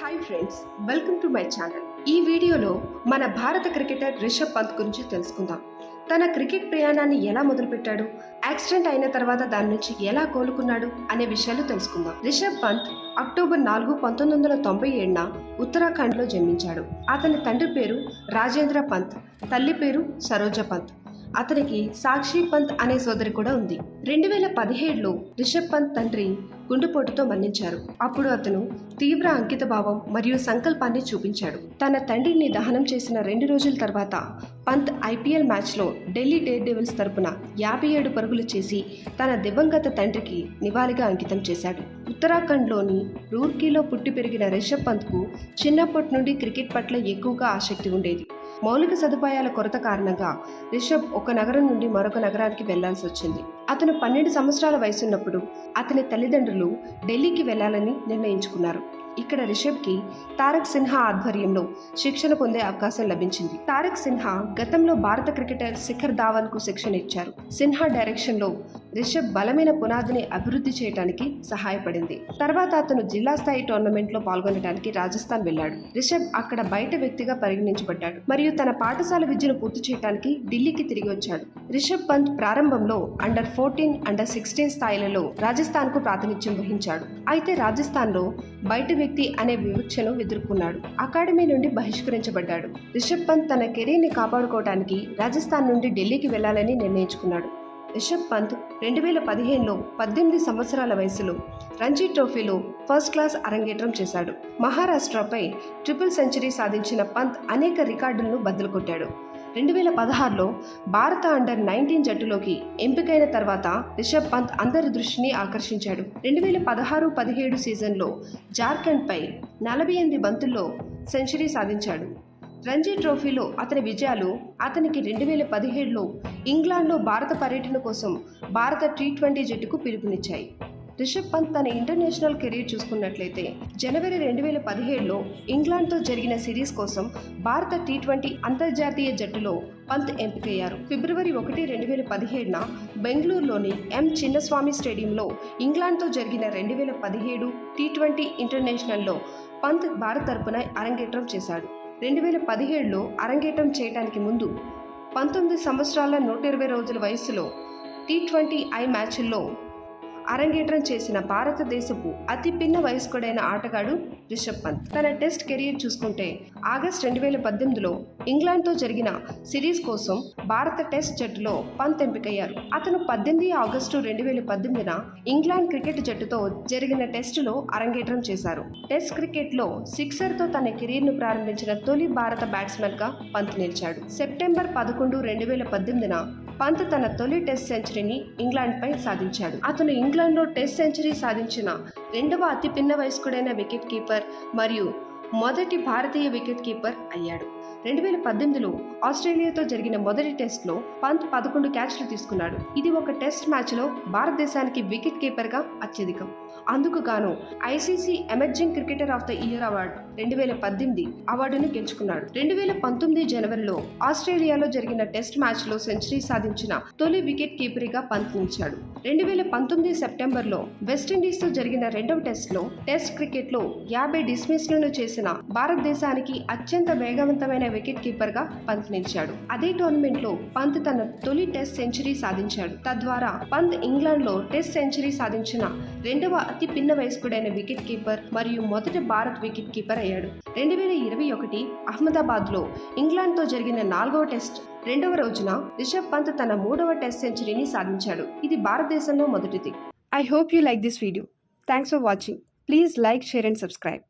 Hi friends, welcome to my channel. ఈ వీడియోలో మన భారత క్రికెటర్ రిషబ్ పంత్ గురించి తెలుసుకుందాం. తన క్రికెట్ ప్రయాణాన్ని ఎలా మొదలుపెట్టాడు, యాక్సిడెంట్ అయిన తర్వాత దాని నుంచి ఎలా కోలుకున్నాడు అనే విషయాలు తెలుసుకుందాం. రిషబ్ పంత్ అక్టోబర్ 4, 1997న ఉత్తరాఖండ్లో జన్మించాడు. అతని తండ్రి పేరు రాజేంద్ర పంత్, తల్లి పేరు సరోజ పంత్. అతనికి సాక్షి పంత్ అనే సోదరి కూడా ఉంది. 2017లో రిషబ్ పంత్ తండ్రి గుండెపోటుతో మరణించారు. అప్పుడు అతను తీవ్ర అంకిత భావం మరియు సంకల్పాన్ని చూపించాడు. తన తండ్రిని దహనం చేసిన 2 రోజుల తర్వాత పంత్ IPL మ్యాచ్లో ఢిల్లీ డేర్ డెవిల్స్ తరపున 57 పరుగులు చేసి తన దివంగత తండ్రికి నివాళిగా అంకితం చేశాడు. ఉత్తరాఖండ్లోని రూర్కీలో పుట్టి పెరిగిన రిషబ్ పంత్కు చిన్నప్పటి నుండి క్రికెట్ పట్ల ఎక్కువగా ఆసక్తి ఉండేది. మౌలిక సదుపాయాల కొరత కారణంగా రిషబ్ ఒక నగరం నుండి మరొక నగరానికి వెళ్లాల్సి వచ్చింది. అతను 12 సంవత్సరాల వయసున్నప్పుడు అతని తల్లిదండ్రులు ఢిల్లీకి వెళ్లాలని నిర్ణయించుకున్నారు. ఇక్కడ రిషబ్కి తారక్ సిన్హా ఆధ్వర్యంలో శిక్షణ పొందే అవకాశం లభించింది. తారక్ సిన్హా గతంలో భారత క్రికెటర్ శిఖర్ ధావన్కు శిక్షణ ఇచ్చారు. సిన్హా డైరెక్షన్లో రిషబ్ బలమైన పునాదిని అభివృద్ధి చేయడానికి సహాయపడింది. తర్వాత అతను జిల్లా స్థాయి టోర్నమెంట్లో పాల్గొనడానికి రాజస్థాన్ వెళ్లాడు. రిషబ్ అక్కడ బయట వ్యక్తిగా పరిగణించబడ్డాడు మరియు తన పాఠశాల విద్యను పూర్తి చేయడానికి ఢిల్లీకి తిరిగి వచ్చాడు. రిషబ్ పంత్ ప్రారంభంలో అండర్-14, అండర్-16 స్థాయిలలో రాజస్థాన్కు ప్రాతినిధ్యం వహించాడు. అయితే రాజస్థాన్లో బయట వ్యక్తి అనే వివక్షను ఎదుర్కొన్నాడు. అకాడమీ నుండి బహిష్కరించబడ్డాడు. రిషబ్ పంత్ తన కెరీర్ని కాపాడుకోవడానికి రాజస్థాన్ నుండి ఢిల్లీకి వెళ్లాలని నిర్ణయించుకున్నాడు. రిషబ్ పంత్ 2015లో 18 సంవత్సరాల వయసులో రంజీ ట్రోఫీలో ఫస్ట్ క్లాస్ అరంగేట్రం చేశాడు. మహారాష్ట్రపై ట్రిపుల్ సెంచరీ సాధించిన పంత్ అనేక రికార్డులను బద్దలు కొట్టాడు. 2016లో భారత అండర్-19 జట్టులోకి ఎంపికైన తర్వాత రిషబ్ పంత్ అందరి దృష్టిని ఆకర్షించాడు. 2016-17 సీజన్లో జార్ఖండ్పై 48 బంతుల్లో సెంచరీ సాధించాడు. రంజీ ట్రోఫీలో అతని విజయాలు అతనికి 2017లో ఇంగ్లాండ్లో భారత పర్యటన కోసం భారత T20 జట్టుకు పిలుపునిచ్చాయి. రిషబ్ పంత్ తన ఇంటర్నేషనల్ కెరీర్ చూసుకున్నట్లయితే జనవరి 2017లో ఇంగ్లాండ్తో జరిగిన సిరీస్ కోసం భారత T20 అంతర్జాతీయ జట్టులో పంత్ ఎంపికయ్యారు. ఫిబ్రవరి 1, 2017న బెంగళూరులోని M చిన్నస్వామి స్టేడియంలో ఇంగ్లాండ్తో జరిగిన 2017 T20 ఇంటర్నేషనల్లో పంత్ భారత్ తరపున అరంగేట్రం చేశాడు. 2017లో అరంగేట్రం చేయడానికి ముందు 19 సంవత్సరాల 120 రోజుల వయసులో T20I మ్యాచ్ల్లో అరంగేట్రం చేసిన భారతదేశపు అతి పిన్న వయస్కుడైన ఆటగాడు రిషబ్ పంత్. తన టెస్ట్ కెరీర్ చూసుకుంటే ఆగస్టు 2018లో ఇంగ్లాండ్తో జరిగిన సిరీస్ కోసం భారత టెస్ట్ జట్టులో పంత్ ఎంపికయ్యారు. అతను 18 ఆగస్టు 2018న ఇంగ్లాండ్ క్రికెట్ జట్టుతో జరిగిన టెస్టులో అరంగేట్రం చేశారు. టెస్ట్ క్రికెట్లో సిక్సర్తో తన కెరీర్ను ప్రారంభించిన తొలి భారత బ్యాట్స్మెన్గా పంత్ నిలిచాడు. సెప్టెంబర్ 11, 2018న పంత్ తన తొలి టెస్ట్ సెంచరీని ఇంగ్లాండ్పై సాధించాడు. అతను ఇంగ్లాండ్లో టెస్ట్ సెంచరీ సాధించిన 2వ అతి పిన్న వయస్కుడైన వికెట్ కీపర్ మరియు మొదటి భారతీయ వికెట్ కీపర్ అయ్యాడు. 2018లో ఆస్ట్రేలియాతో జరిగిన మొదటి టెస్ట్లో పంత్ 11 క్యాచ్లు తీసుకున్నాడు. ఇది ఒక టెస్ట్ మ్యాచ్లో భారతదేశానికి వికెట్ కీపర్గా అత్యధికం. అందుకు గాను ICC emerging cricketer of the year award 2018 అవార్డును గెలుచుకున్నాడు. 2019 జనవరిలో ఆస్ట్రేలియాలో జరిగిన టెస్ట్ మ్యాచ్లో సెంచరీ సాధించిన తొలి వికెట్ కీపర్గా పంత్ నిలిచాడు. 2019 సెప్టెంబర్లో వెస్టిండీస్తో జరిగిన 2వ టెస్ట్లో టెస్ట్ క్రికెట్లో 50 డిస్మిస్లను చేసిన భారతదేశానికి అత్యంత వేగవంతమైన వికెట్ కీపర్గా పంత్ నిలిచాడు. అదే టోర్నమెంట్లో పంత్ తన తొలి టెస్ట్ సెంచరీ సాధించాడు. తద్వారా పంత్ ఇంగ్లాండ్లో టెస్ట్ సెంచరీ సాధించిన 2వ అతి పిన్న వయస్కుడైన వికెట్ కీపర్ మరియు మొదటి భారత్ వికెట్ కీపర్ అయ్యాడు. 2021 అహ్మదాబాద్లో ఇంగ్లాండ్తో జరిగిన 4వ టెస్ట్ 2వ రోజున రిషబ్ పంత్ తన 3వ టెస్ట్ సెంచరీని సాధించాడు. ఇది భారతదేశంలో మొదటిది. I hope you like this video. Thanks for watching. Please like, share and subscribe.